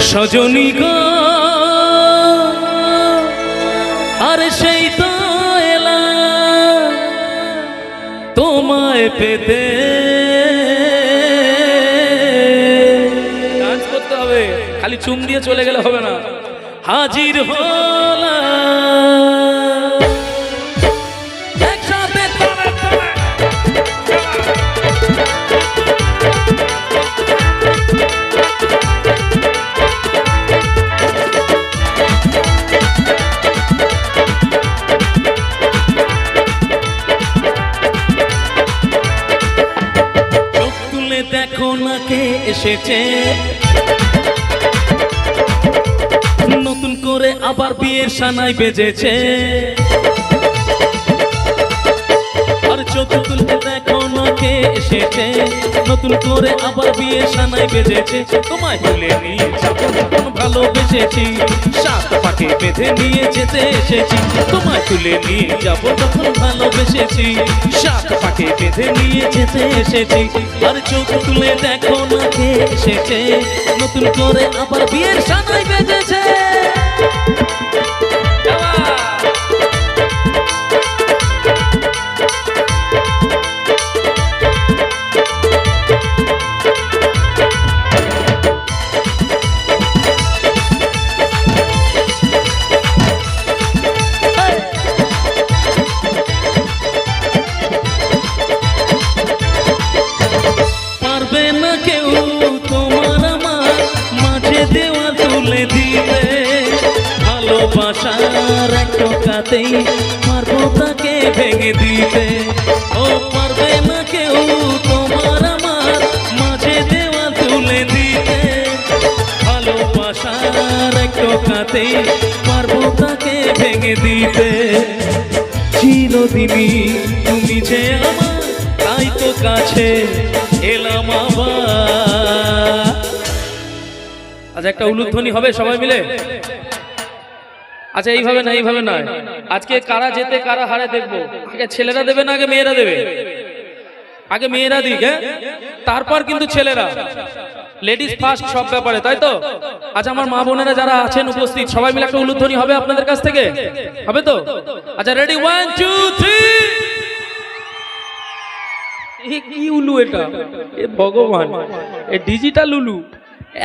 সজনী গো আরে সেই তো এলাম তোমায় পেতে। ডান্স করতে হবে, খালি চুম দিয়ে চলে গেলে হবে না। হাজির হলাম একসাথে তলে তলে। দেখো না কে এসেছে নতুন করে, আবার বিয়ের সানাই বেজেছে। আর চোখ তুলতে দেখো না কে এসেছে নতুন করে, আবার বিয়ের সানাই বেজেছে। তোমায় তুলে নিয়ে যাবো যখন ভালোবেসেছি, সাত পাকে বেঁধে নিয়ে যেতে এসেছি। তোমায় তুলে নিয়ে যাবো যখন ভালোবেসেছি, সাত পাকে বেঁধে নিয়ে যেতে এসেছি। আর চোখ তুলে দেখো না কে এসেছে নতুন করে, আবার বিয়ের সানাই বেজেছে। পারবে না কেউ তোমার আমার মাঝে দেওয়া তুলে দিতে, ভালোবাসার এক টোকাতেই পারবো তাকে ভেঙে দিতে। ও পারবে না কেউ তোমার আমার মাঝে দেওয়া তুলে দিতে, ভালোবাসার এক টোকাতেই পারবো তাকে ভেঙে দিতে। চিরদিনই তুমি যে আমার, তাই তো কাছে এলাম আবার। আজ একটা উলুধ্বনি হবে সবাই মিলে। আচ্ছা এইভাবে না, এইভাবে নয়। আজকে কারা জেতে কারা হারে দেখবো। আগে ছেলেরা দেবে না আগে মেয়েরা দেবে? আগে মেয়েরা দিক, হ্যাঁ, তারপর কিন্তু ছেলেরা। লেডিস ফার্স্ট সব ব্যাপারে, তাই তো? আচ্ছা আমার মা বোনেরা যারা আছেন উপস্থিত, সবাই মিলে একটা উলুধ্বনি হবে আপনাদের কাছ থেকে, হবে তো? আচ্ছা রেডি, 1 2 3। কি উলু এটা? এ ভগবান, এ ডিজিটাল উলু।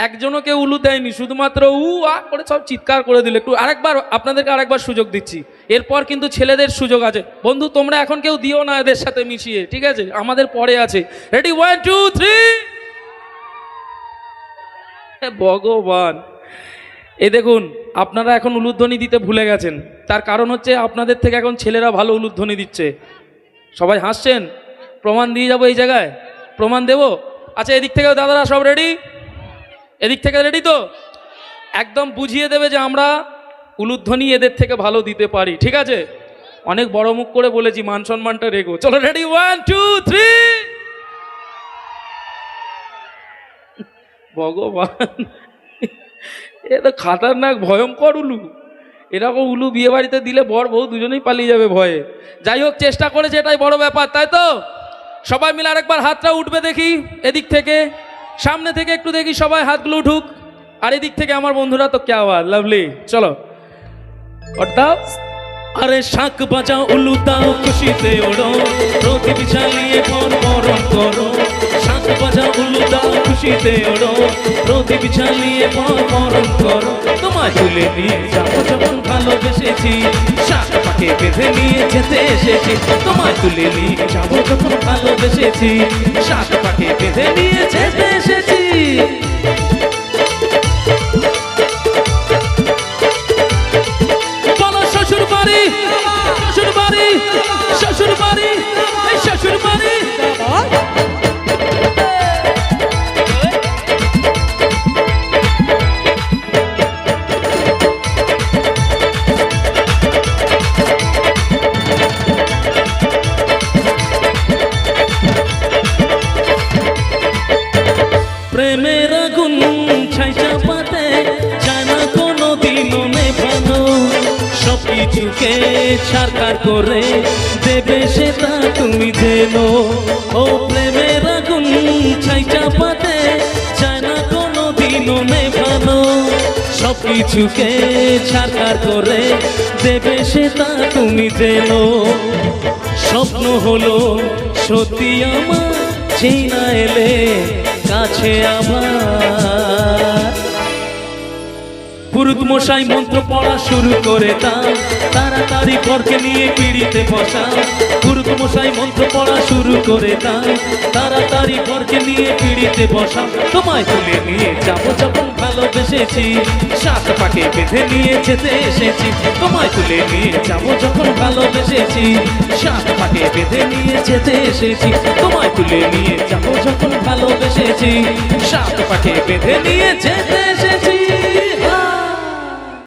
একজনও কেউ উলু দেয়নি, শুধুমাত্র উ আ করে সব চিৎকার করে দিল। একটু আরেকবার আপনাদেরকে আরেকবার সুযোগ দিচ্ছি, এরপর কিন্তু ছেলেদের সুযোগ আছে। বন্ধু তোমরা এখন কেউ দিও না এদের সাথে মিশিয়ে, ঠিক আছে? আমাদের পরে আছে। রেডি 1 2 3। ভগবান, এ দেখুন আপনারা এখন উলুধ্বনি দিতে ভুলে গেছেন। তার কারণ হচ্ছে আপনাদের থেকে এখন ছেলেরা ভালো উলুধ্বনি দিচ্ছে। সবাই হাসছেন, প্রমাণ দিয়ে যাবো এই জায়গায়, প্রমাণ দেব। আচ্ছা এদিক থেকে দাদারা সব রেডি? এদিক থেকে রেডি তো? একদম বুঝিয়ে দেবে যে আমরা উলুধ্বনি এদের থেকে ভালো দিতে পারি, ঠিক আছে? অনেক বড় মুখ করে বলেছি, মান সম্মানটা রেখো। চলো রেডি 1 2 3। ভগবান, এ তো খাতারনাক ভয়ঙ্কর উলু। এরকম উলু বিয়ে বাড়িতে দিলে বর বউ দুজনেই পালিয়ে যাবে ভয়ে। যাই হোক চেষ্টা করেছে, এটাই বড় ব্যাপার, তাই তো? সবাই মিলে আরেকবার হাতটা উঠবে দেখি। এদিক থেকে, সামনে থেকে একটু দেখি সবাই হাতগুলো উঠুক। আর এদিক থেকে আমার বন্ধুরা তো কে আওয়াজ, লাভলি। চলো অর্থাৎ আরে শাঁখ বাজাও উলু দাও খুশিতে ওড়ো, প্রদীপ জ্বালিয়ে বরণ করো। শাঁখ বাজাও উলু দাও খুশিতে ওড়ো, প্রদীপ জ্বালিয়ে বরণ করো। তোমায় তুলে নিয়ে যাবো যখন ভালোবেসেছি, শাঁখ পাকে বেঁধে নিয়ে যেতে এসেছি। তোমায় তুলে নিয়ে যাবো যখন ভালোবেসেছি, শাঁখ পাকে বেঁধে নিয়ে যেতে এসেছি। শ্বশুর বাড়ি, শ্বশুর বাড়ি, শ্বশুর বাড়ি, শ্বশুর বাড়ি। প্রেমের আগুন ছাই চাপাতে চায় না কোনো দিনও নেভানো, সব কিছুকে ছাড়কার করে দেবে সেটা তুমি জেনো। ও প্রেমের আগুন ছাই চাপাতে চায় না কোনো দিনও নেভানো, বানানো সবকিছুকে ছাড়খাড় করে দেবে সেটা তুমি জেনো। স্বপ্ন হলো সত্যি আমার, যেই না এলে কাছে আমার। পুরুত মশাই মন্ত্র পড়া শুরু করে দাও, তাড়াতাড়ি বরকে নিয়ে পিড়িতে বসা। পুরুত মশাই মন্ত্র পড়া শুরু করে দাও, তাড়াতাড়ি বরকে নিয়ে পিড়িতে বসা। তোমায় তুলে নিয়ে যাবো যখন ভালোবেসেছি, সাত পাকে বেঁধে নিয়ে যেতে এসেছি। তোমায় তুলে নিয়ে যাবো যখন ভালোবেসেছি, সাত পাকে বেঁধে নিয়ে যেতে এসেছি। তোমায় তুলে নিয়ে যাবো যখন ভালোবেসেছি, সাত পাকে বেঁধে নিয়ে যেতে এসেছি।